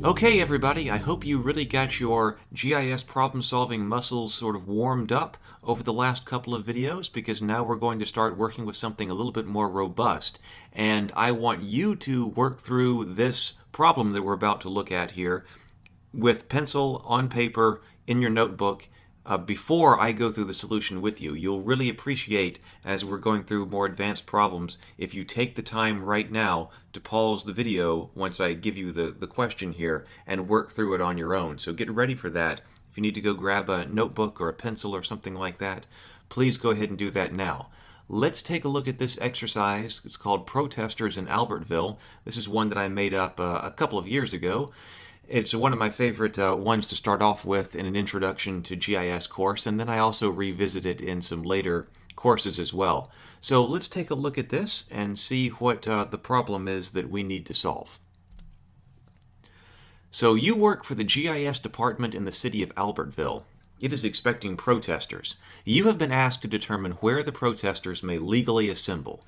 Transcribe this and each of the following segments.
Okay, everybody, I hope you really got your GIS problem-solving muscles sort of warmed up over the last couple of videos, because now we're going to start working with something a little bit more robust. And I want you to work through this problem that we're about to look at here with pencil on paper in your notebook before I go through the solution with you. You'll really appreciate, as we're going through more advanced problems, if you take the time right now to pause the video once I give you the question here and work through it on your own. So get ready for that. If you need to go grab a notebook or a pencil or something like that, please go ahead and do that now. Let's take a look at this exercise. It's called Protesters in Albertville. This is one that I made up a couple of years ago. It's one of my favorite ones to start off with in an introduction to GIS course, and then I also revisit it in some later courses as well. So let's take a look at this and see what the problem is that we need to solve. So you work for the GIS department in the city of Albertville. It is expecting protesters. You have been asked to determine where the protesters may legally assemble.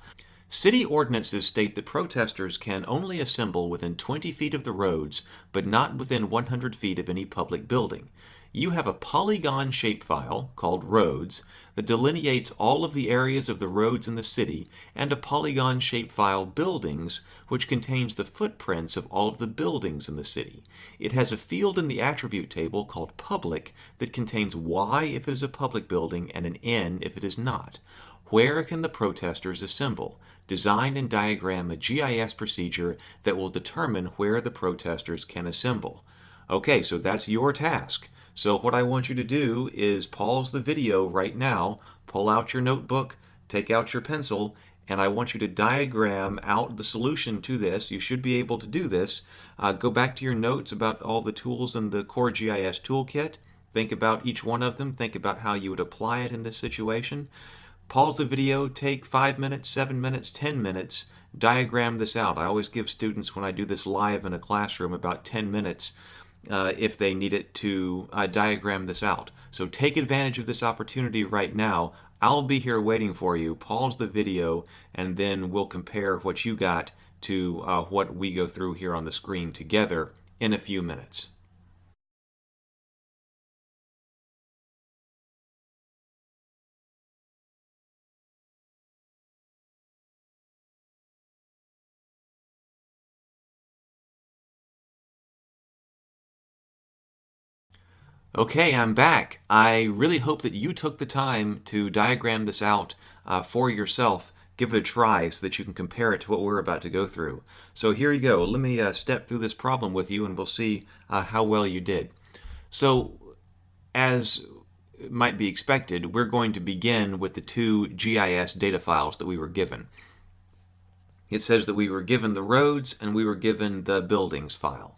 City ordinances state that protesters can only assemble within 20 feet of the roads, but not within 100 feet of any public building. You have a polygon shapefile, called roads, that delineates all of the areas of the roads in the city, and a polygon shapefile buildings, which contains the footprints of all of the buildings in the city. It has a field in the attribute table called public that contains Y if it is a public building and an N if it is not. Where can the protesters assemble? Design and diagram a GIS procedure that will determine where the protesters can assemble. Okay, so that's your task. So what I want you to do is pause the video right now, pull out your notebook, take out your pencil, and I want you to diagram out the solution to this. You should be able to do this. Go back to your notes about all the tools in the Core GIS Toolkit. Think about each one of them. Think about how you would apply it in this situation. Pause the video, take 5 minutes, 7 minutes, 10 minutes, diagram this out. I always give students, when I do this live in a classroom, about 10 minutes if they need it to diagram this out. So take advantage of this opportunity right now. I'll be here waiting for you. Pause the video, and then we'll compare what you got to what we go through here on the screen together in a few minutes. Okay, I'm back. I really hope that you took the time to diagram this out for yourself. Give it a try so that you can compare it to what we're about to go through. So here you go. Let me step through this problem with you, and we'll see how well you did. So, as might be expected, we're going to begin with the two GIS data files that we were given. It says that we were given the roads and we were given the buildings file.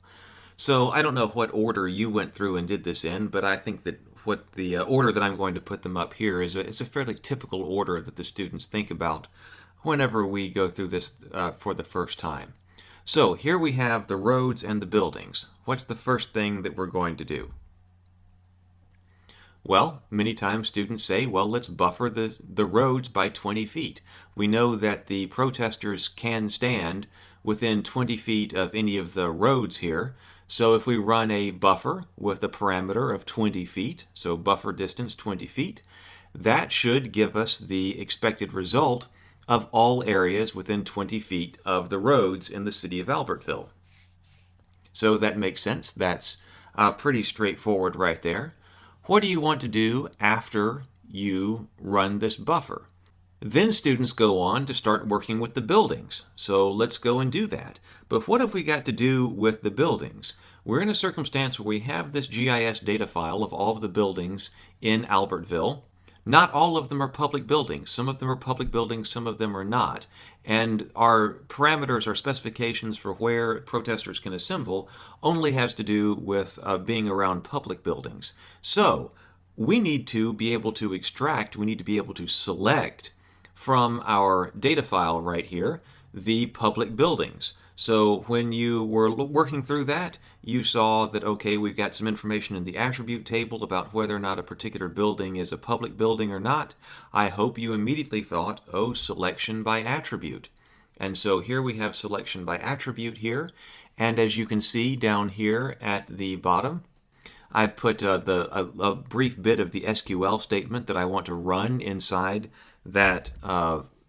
So I don't know what order you went through and did this in, but I think that what the order that I'm going to put them up here is a fairly typical order that the students think about whenever we go through this for the first time. So here we have the roads and the buildings. What's the first thing that we're going to do? Well, many times students say, well, let's buffer the roads by 20 feet. We know that the protesters can stand within 20 feet of any of the roads here. So if we run a buffer with a parameter of 20 feet, so buffer distance 20 feet, that should give us the expected result of all areas within 20 feet of the roads in the city of Albertville. So that makes sense. That's pretty straightforward right there. What do you want to do after you run this buffer? Then students go on to start working with the buildings. So let's go and do that. But what have we got to do with the buildings? We're in a circumstance where we have this GIS data file of all of the buildings in Albertville. Not all of them are public buildings. Some of them are public buildings, some of them are not. And our parameters, our specifications for where protesters can assemble only has to do with being around public buildings. So we need to be able to extract, we need to be able to select from our data file right here the public buildings. So when you were working through that, you saw that, okay, we've got some information in the attribute table about whether or not a particular building is a public building or not. I hope you immediately thought, oh, selection by attribute. And so here we have selection by attribute here, And as you can see down here at the bottom, I've put a brief bit of the SQL statement that I want to run inside that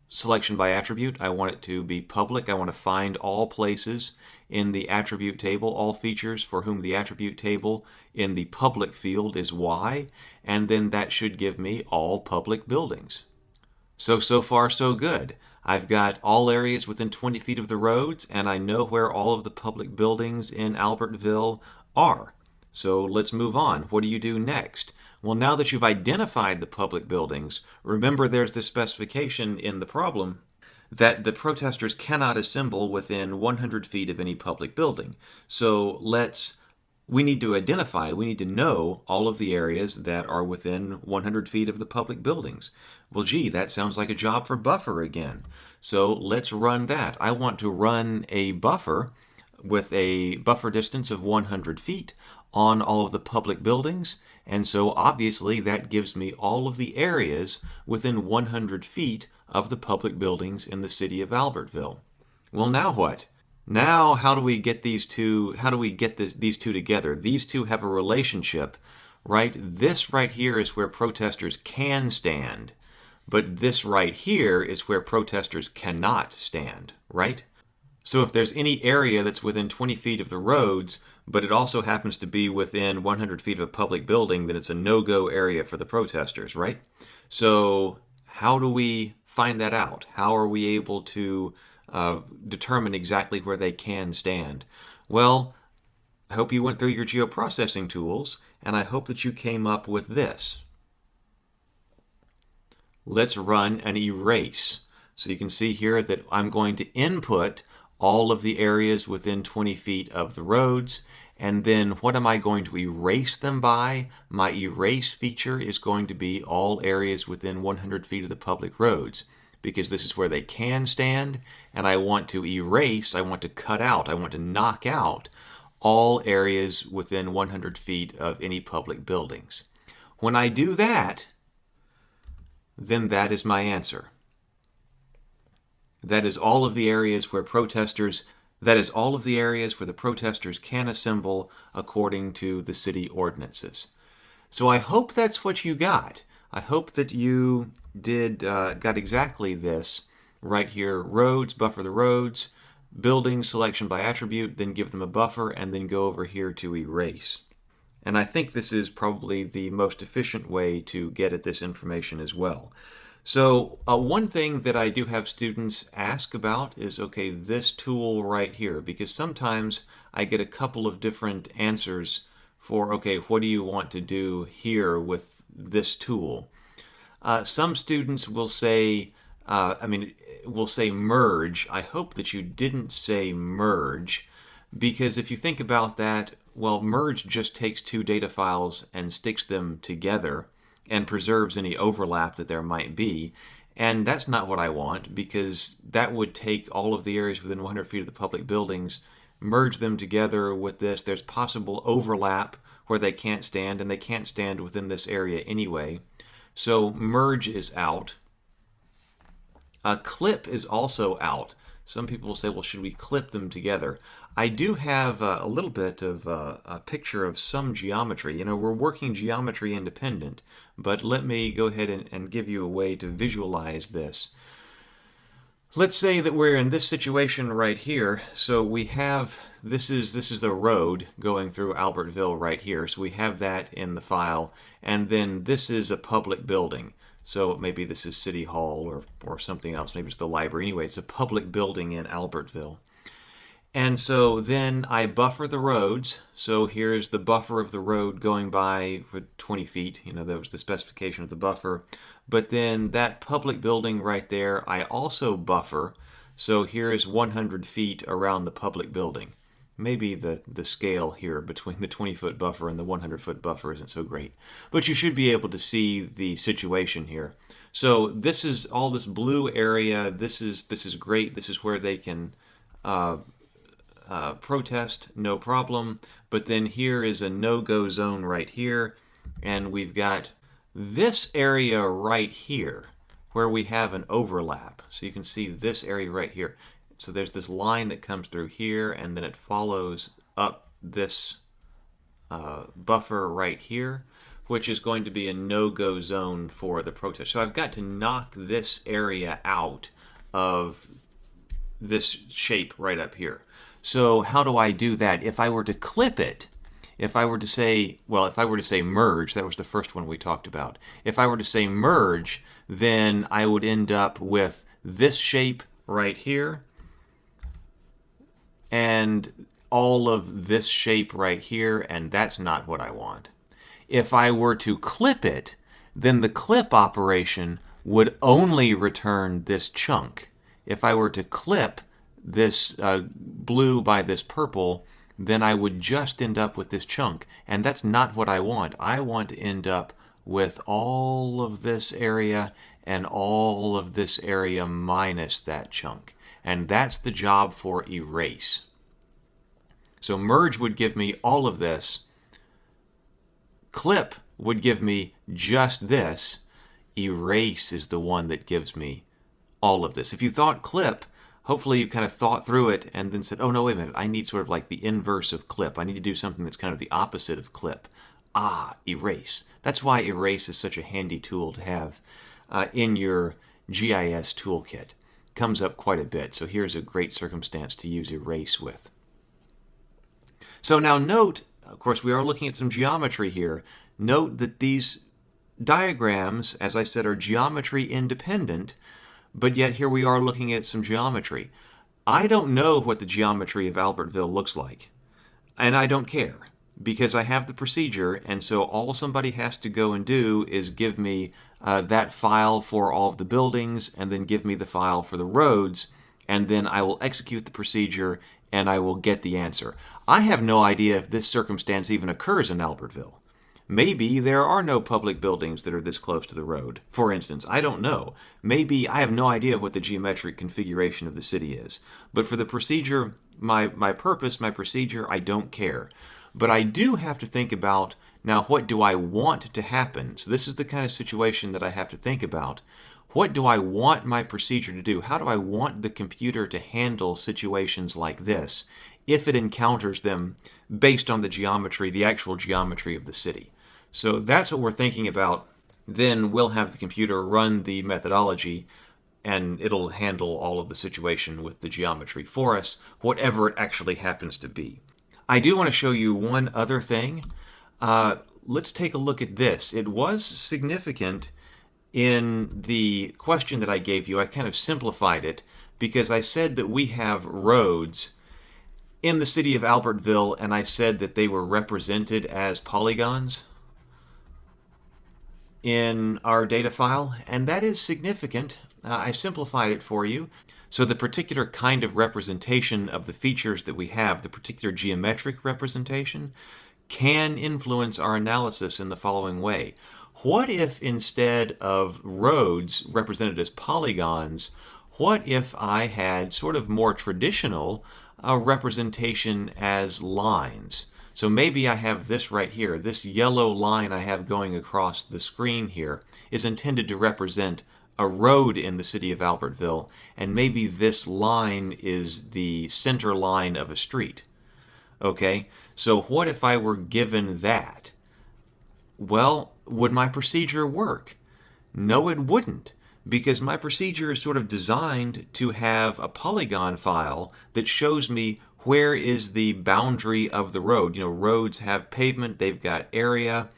selection by attribute. I want it to be public. I want to find all places in the attribute table, all features for whom the attribute table in the public field is Y, and then that should give me all public buildings. So far so good. I've got all areas within 20 feet of the roads, and I know where all of the public buildings in Albertville are. So let's move on. What do you do next? Well, now that you've identified the public buildings, remember there's this specification in the problem that the protesters cannot assemble within 100 feet of any public building. So we need to know all of the areas that are within 100 feet of the public buildings. Well, gee, that sounds like a job for buffer again. So let's run that. I want to run a buffer with a buffer distance of 100 feet on all of the public buildings, and so obviously that gives me all of the areas within 100 feet of the public buildings in the city of Albertville. Well, now what? Now how do we get these two together? These two have a relationship, right? This right here is where protesters can stand, but this right here is where protesters cannot stand, right? So if there's any area that's within 20 feet of the roads, but it also happens to be within 100 feet of a public building, then it's a no-go area for the protesters, right? So how do we find that out? How are we able to determine exactly where they can stand? Well, I hope you went through your geoprocessing tools, and I hope that you came up with this. Let's run an erase. So you can see here that I'm going to input all of the areas within 20 feet of the roads, and then what am I going to erase them by? My erase feature is going to be all areas within 100 feet of the public roads, because this is where they can stand, and I want to erase, I want to cut out, I want to knock out all areas within 100 feet of any public buildings. When I do that, then that is my answer. That is all of the areas where the protesters can assemble according to the city ordinances. So I hope that's what you got. I hope that you got exactly this right here. Roads, buffer the roads, buildings, selection by attribute, then give them a buffer, and then go over here to erase. And I think this is probably the most efficient way to get at this information as well. So one thing that I do have students ask about is, okay, this tool right here, because sometimes I get a couple of different answers for, okay, what do you want to do here with this tool? Some students will say, will say merge. I hope that you didn't say merge, because if you think about that, well, merge just takes two data files and sticks them together and preserves any overlap that there might be. And that's not what I want, because that would take all of the areas within 100 feet of the public buildings, merge them together with this. There's possible overlap where they can't stand, and they can't stand within this area anyway. So merge is out. Clip is also out. Some people will say, well, should we clip them together? I do have a little bit of a picture of some geometry. You know, we're working geometry independent, but let me go ahead and give you a way to visualize this. Let's say that we're in this situation right here. So we have, this is the road going through Albertville right here. So we have that in the file, and then this is a public building. So maybe this is City Hall or something else. Maybe it's the library. Anyway, it's a public building in Albertville. And so then I buffer the roads. So here's the buffer of the road going by for 20 feet. You know, that was the specification of the buffer. But then that public building right there, I also buffer. So here is 100 feet around the public building. Maybe the scale here between the 20-foot buffer and the 100-foot buffer isn't so great. But you should be able to see the situation here. So this is all this blue area. This is great. This is where they can protest, no problem. But then here is a no-go zone right here. And we've got this area right here where we have an overlap. So you can see this area right here. So there's this line that comes through here, and then it follows up this buffer right here, which is going to be a no-go zone for the protest. So I've got to knock this area out of this shape right up here. So how do I do that? If I were to clip it, if I were to say merge, that was the first one we talked about. If I were to say merge, then I would end up with this shape right here and all of this shape right here, and that's not what I want. If I were to clip it, then the clip operation would only return this chunk. If I were to clip this blue by this purple, then I would just end up with this chunk, and that's not what I want. I want to end up with all of this area and all of this area minus that chunk, and that's the job for erase. So merge would give me all of this, clip would give me just this, erase is the one that gives me all of this. If you thought clip, hopefully you kind of thought through it and then said, oh no, wait a minute, I need sort of like the inverse of clip. I need to do something that's kind of the opposite of clip. Erase. That's why erase is such a handy tool to have in your GIS toolkit. Comes up quite a bit, so here's a great circumstance to use erase with. So now note, of course we are looking at some geometry here. Note that these diagrams, as I said, are geometry independent, but yet here we are looking at some geometry. I don't know what the geometry of Albertville looks like, and I don't care, because I have the procedure, and so all somebody has to go and do is give me that file for all of the buildings, and then give me the file for the roads, and then I will execute the procedure, and I will get the answer. I have no idea if this circumstance even occurs in Albertville. Maybe there are no public buildings that are this close to the road. For instance, I don't know. Maybe I have no idea what the geometric configuration of the city is. But for the procedure, my purpose, my procedure, I don't care. But I do have to think about, now what do I want to happen? So this is the kind of situation that I have to think about. What do I want my procedure to do? How do I want the computer to handle situations like this if it encounters them based on the geometry, the actual geometry of the city? So that's what we're thinking about. Then we'll have the computer run the methodology and it'll handle all of the situation with the geometry for us, whatever it actually happens to be. I do want to show you one other thing. Let's take a look at this. It was significant in the question that I gave you. I kind of simplified it because I said that we have roads in the city of Albertville, and I said that they were represented as polygons in our data file, and that is significant. I simplified it for you. So the particular kind of representation of the features that we have, the particular geometric representation, can influence our analysis in the following way. What if instead of roads represented as polygons, what if I had sort of more traditional representation as lines? So maybe I have this right here. This yellow line I have going across the screen here is intended to represent a road in the city of Albertville, and maybe this line is the center line of a street. Okay, so what if I were given that? Well, would my procedure work? No, it wouldn't, because my procedure is sort of designed to have a polygon file that shows me where is the boundary of the road. You know, roads have pavement, they've got area.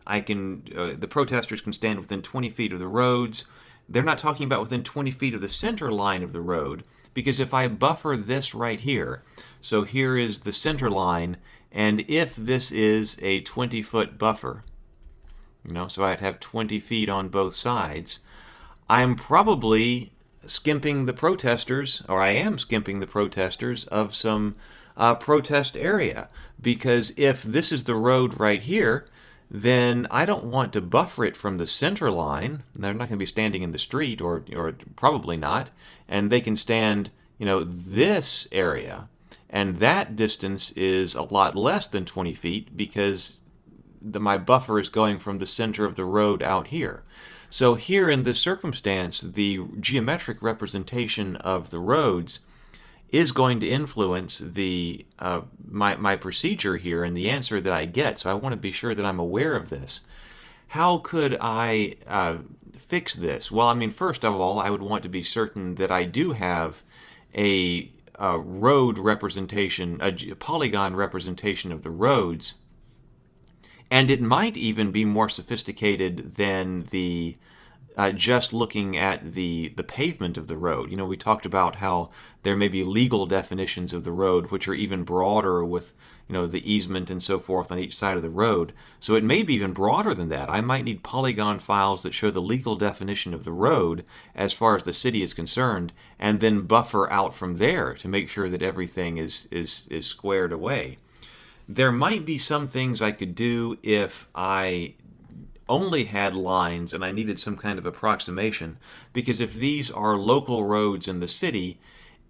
The protesters can stand within 20 feet of the roads. They're not talking about within 20 feet of the center line of the road, because if I buffer this right here, so here is the center line, and if this is a 20-foot buffer, so I'd have 20 feet on both sides, I'm probably skimping the protesters, or I am skimping the protesters of some protest area, because if this is the road right here, then I don't want to buffer it from the center line. They're not going to be standing in the street, or probably not, and they can stand, this area, and that distance is a lot less than 20 feet because my buffer is going from the center of the road out here. So here in this circumstance, the geometric representation of the roads is going to influence the my procedure here and the answer that I get. So I want to be sure that I'm aware of this. How could I fix this? Well, I mean, first of all, I would want to be certain that I do have a road representation, a polygon representation of the roads, and it might even be more sophisticated than the just looking at the pavement of the road. You know, we talked about how there may be legal definitions of the road which are even broader with, you know, the easement and so forth on each side of the road. So it may be even broader than that. I might need polygon files that show the legal definition of the road as far as the city is concerned, and then buffer out from there to make sure that everything is squared away. There might be some things I could do if I only had lines and I needed some kind of approximation, because if these are local roads in the city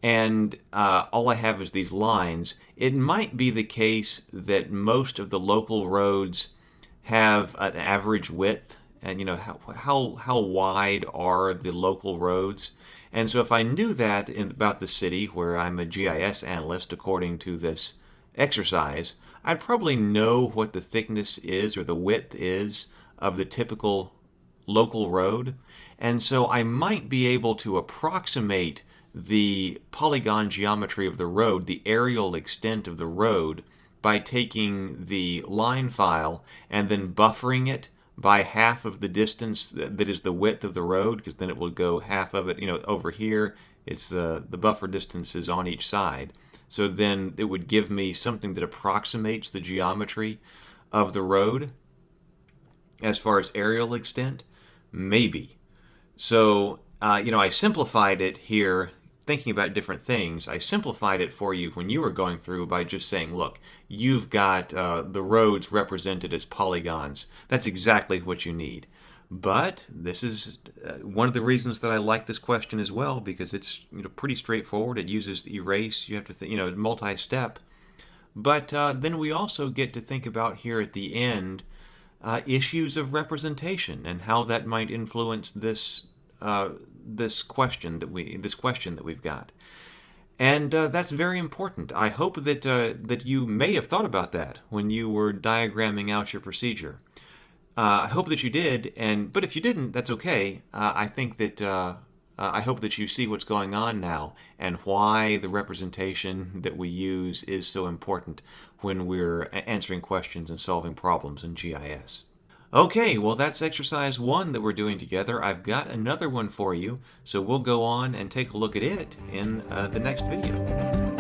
and all I have is these lines, it might be the case that most of the local roads have an average width, and you know, how wide are the local roads. And so if I knew that about the city, where I'm a GIS analyst according to this exercise, I'd probably know what the thickness is or the width is of the typical local road. And so I might be able to approximate the polygon geometry of the road, the aerial extent of the road, by taking the line file and then buffering it by half of the distance that is the width of the road, because then it will go half of it, you know, over here. It's the buffer distances on each side. So then it would give me something that approximates the geometry of the road. As far as aerial extent, maybe. So, you know, I simplified it here, thinking about different things. I simplified it for you when you were going through by just saying, look, you've got the roads represented as polygons. That's exactly what you need. But this is one of the reasons that I like this question as well, because it's, you know, pretty straightforward. It uses erase. You have to, you know, multi-step. But then we also get to think about here at the end issues of representation and how that might influence this question that we've got. And that's very important. I hope that that you may have thought about that when you were diagramming out your procedure. I hope that you did, but if you didn't, that's okay. I think that I hope that you see what's going on now and why the representation that we use is so important when we're answering questions and solving problems in GIS. Okay, well, that's exercise 1 that we're doing together. I've got another one for you, so we'll go on and take a look at it in the next video.